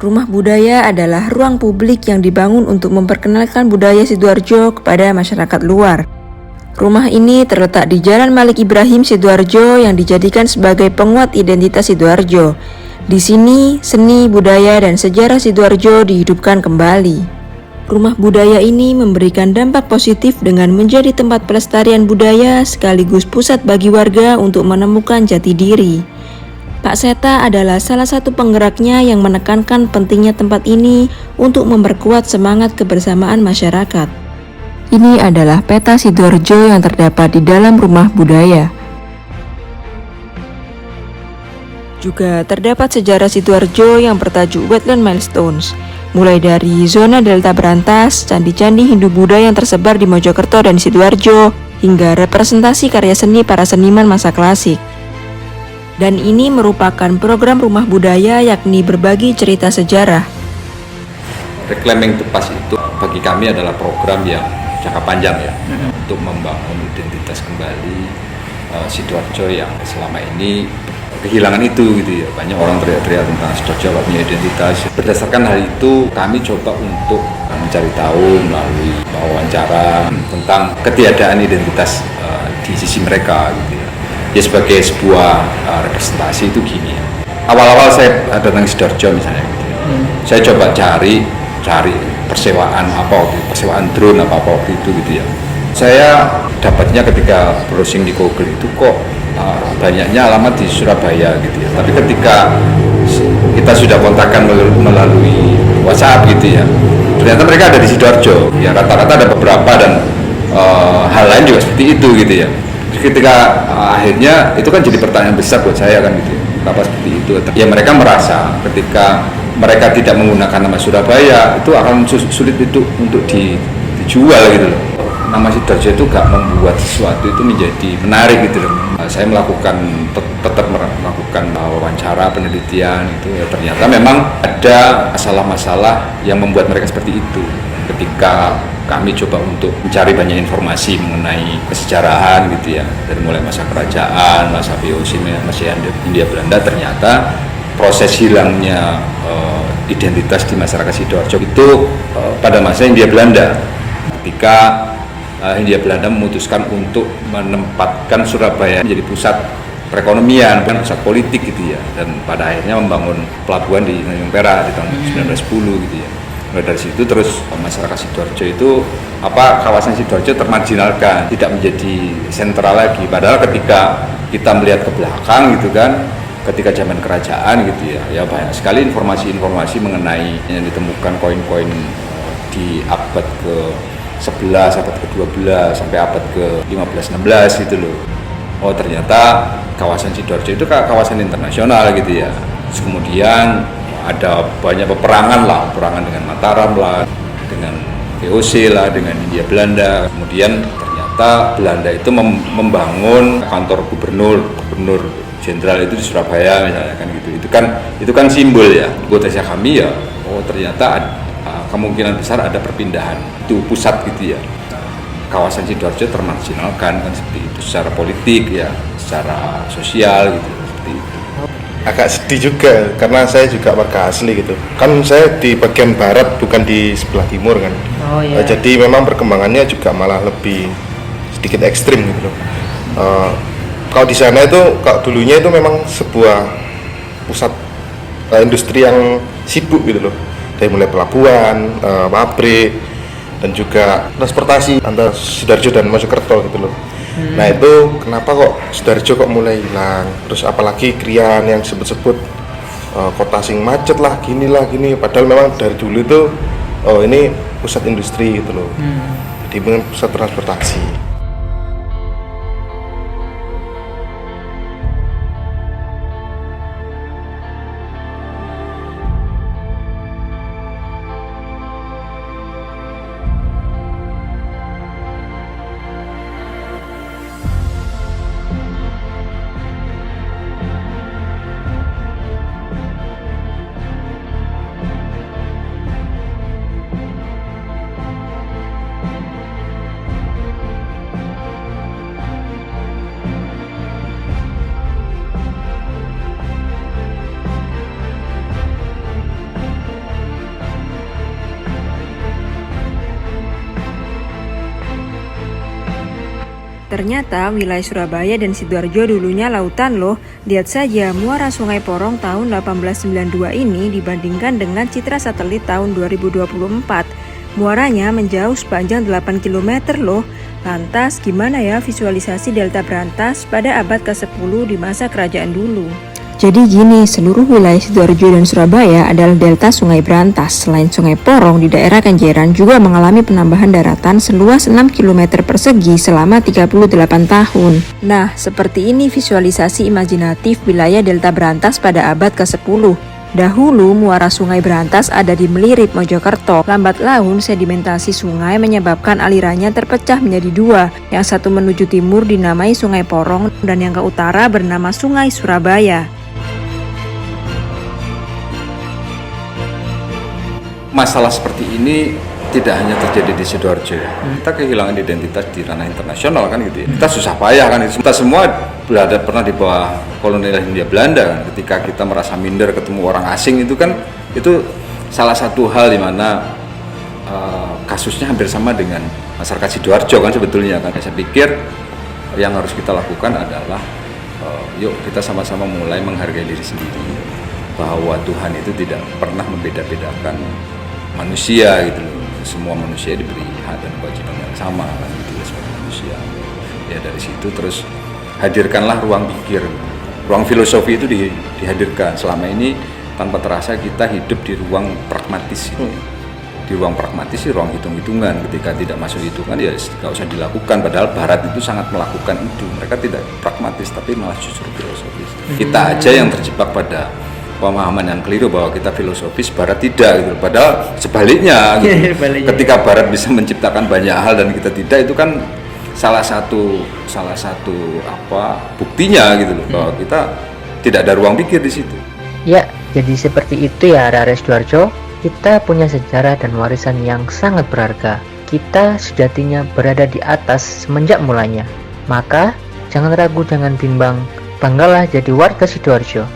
Rumah Budaya adalah ruang publik yang dibangun untuk memperkenalkan budaya Sidoarjo kepada masyarakat luar. Rumah ini terletak di Jalan Malik Ibrahim, Sidoarjo yang dijadikan sebagai penguat identitas Sidoarjo. Di sini, seni, budaya, dan sejarah Sidoarjo dihidupkan kembali. Rumah budaya ini memberikan dampak positif dengan menjadi tempat pelestarian budaya sekaligus pusat bagi warga untuk menemukan jati diri. Pak Seta adalah salah satu penggeraknya yang menekankan pentingnya tempat ini untuk memperkuat semangat kebersamaan masyarakat. Ini adalah peta Sidoarjo yang terdapat di dalam rumah budaya. Juga terdapat sejarah Sidoarjo yang bertajuk Wetland Milestones, mulai dari zona Delta Berantas, candi-candi Hindu-Buddha yang tersebar di Mojokerto dan Sidoarjo, hingga representasi karya seni para seniman masa klasik. Dan ini merupakan program rumah budaya yakni berbagi cerita sejarah. Reclaiming the Past itu bagi kami adalah program yang jangka panjang ya, untuk membangun identitas kembali Sidoarjo yang selama ini kehilangan itu gitu ya. Banyak orang teriak-teriak tentang Sidoarjo punya identitas. Berdasarkan hal itu kami coba untuk mencari tahu melalui wawancara tentang ketiadaan identitas di sisi mereka gitu ya. Ya sebagai sebuah representasi itu gini ya. Awal-awal saya datang ke Sidoarjo misalnya gitu ya. Saya coba cari persewaan apa waktu itu, persewaan drone apa waktu itu gitu ya. Saya dapatnya ketika browsing di Google itu kok banyaknya alamat di Surabaya gitu ya. Tapi ketika kita sudah kontakkan melalui WhatsApp gitu ya, ternyata mereka ada di Sidoarjo. Ya rata-rata ada beberapa dan hal lain juga seperti itu gitu ya. Ketika akhirnya itu kan jadi pertanyaan besar buat saya kan gitu ya, kenapa seperti itu ya. Mereka merasa ketika mereka tidak menggunakan nama Surabaya itu akan sulit itu untuk dijual gitu loh. Nama Sidoarjo itu gak membuat sesuatu itu menjadi menarik gitu loh. Saya tetap melakukan wawancara penelitian itu ya, ternyata memang ada masalah-masalah yang membuat mereka seperti itu. Ketika kami coba untuk mencari banyak informasi mengenai kesejarahan gitu ya, dari mulai masa kerajaan, masa VOC, masa Hindia Belanda, ternyata proses hilangnya identitas di masyarakat Sidoarjo itu pada masa Hindia Belanda, ketika Hindia Belanda memutuskan untuk menempatkan Surabaya menjadi pusat perekonomian, pusat politik gitu ya, dan pada akhirnya membangun pelabuhan di Tanjung Perak di tahun 1910 gitu ya. Mulai dari situ terus masyarakat Sidoarjo itu kawasan Sidoarjo termarginalkan, tidak menjadi sentral lagi. Padahal ketika kita melihat ke belakang gitu kan, ketika zaman kerajaan gitu ya banyak sekali informasi-informasi mengenai yang ditemukan koin-koin di abad ke-11, abad ke-12 sampai abad ke-15-16 gitu loh. Oh ternyata kawasan Sidoarjo itu kawasan internasional gitu ya. Terus kemudian ada banyak peperangan dengan Mataram lah, dengan VOC lah, dengan Hindia Belanda. Kemudian ternyata Belanda itu membangun kantor gubernur jenderal itu di Surabaya misalnya kan gitu. Itu kan simbol ya. Hipotesa kami ya, oh ternyata kemungkinan besar ada perpindahan itu pusat gitu ya. Kawasan Sidoarjo termarginalkan kan seperti itu secara politik ya, secara sosial gitu seperti itu. Agak sedih juga karena saya juga warga asli gitu. Kan saya di bagian barat bukan di sebelah timur kan. Oh, iya. Jadi memang perkembangannya juga malah lebih sedikit ekstrim gitu loh. Kalau di sana itu kalau dulunya itu memang sebuah pusat industri yang sibuk gitu loh. Dari mulai pelabuhan, pabrik, dan juga transportasi antara Sidoarjo dan Mojokerto gitu loh. Nah itu kenapa kok Sidoarjo kok mulai hilang, terus apalagi Krian yang sebut-sebut kota sing macet lah gini, padahal memang dari dulu itu ini pusat industri gitu loh. Jadi pusat transportasi. Ternyata wilayah Surabaya dan Sidoarjo dulunya lautan loh. Lihat saja muara Sungai Porong tahun 1892 ini dibandingkan dengan citra satelit tahun 2024. Muaranya menjauh sepanjang 8 km loh. Lantas gimana ya visualisasi Delta Brantas pada abad ke-10 di masa kerajaan dulu? Jadi gini, seluruh wilayah Sidoarjo dan Surabaya adalah delta Sungai Brantas. Selain Sungai Porong, di daerah Kenjeran juga mengalami penambahan daratan seluas 6 km persegi selama 38 tahun. Nah, seperti ini visualisasi imajinatif wilayah delta Brantas pada abad ke-10. Dahulu, muara Sungai Brantas ada di Melirip, Mojokerto. Lambat laun, sedimentasi sungai menyebabkan alirannya terpecah menjadi dua. Yang satu menuju timur dinamai Sungai Porong dan yang ke utara bernama Sungai Surabaya. Masalah seperti ini tidak hanya terjadi di Sidoarjo ya. Kita kehilangan identitas di ranah internasional kan gitu ya. Kita susah payah kan, kita semua pernah di bawah kolonial Hindia Belanda kan. Ketika kita merasa minder ketemu orang asing itu kan, itu salah satu hal di mana kasusnya hampir sama dengan masyarakat Sidoarjo kan sebetulnya kan. Saya pikir yang harus kita lakukan adalah yuk kita sama-sama mulai menghargai diri sendiri, bahwa Tuhan itu tidak pernah membeda-bedakan manusia gitu loh. Semua manusia diberi hak dan kewajiban yang sama kan gitu ya, sebagai manusia. Ya dari situ terus hadirkanlah ruang pikir, ruang filosofi itu dihadirkan. Selama ini tanpa terasa kita hidup di ruang pragmatis gitu. Di ruang pragmatis, di ruang hitung-hitungan. Ketika tidak masuk hitungan ya nggak usah dilakukan. Padahal Barat itu sangat melakukan itu. Mereka tidak pragmatis tapi malah justru filosofis. Kita aja yang terjebak pada pemahaman yang keliru bahwa kita filosofis, Barat tidak gitu. Padahal sebaliknya gitu. Ketika Barat bisa menciptakan banyak hal dan kita tidak, itu kan salah satu buktinya gitu loh, bahwa kita tidak ada ruang pikir di situ. Ya, jadi seperti itu ya Rara Sidoarjo. Kita punya sejarah dan warisan yang sangat berharga. Kita sejatinya berada di atas semenjak mulanya. Maka jangan ragu, jangan bimbang, banggalah jadi warga Sidoarjo.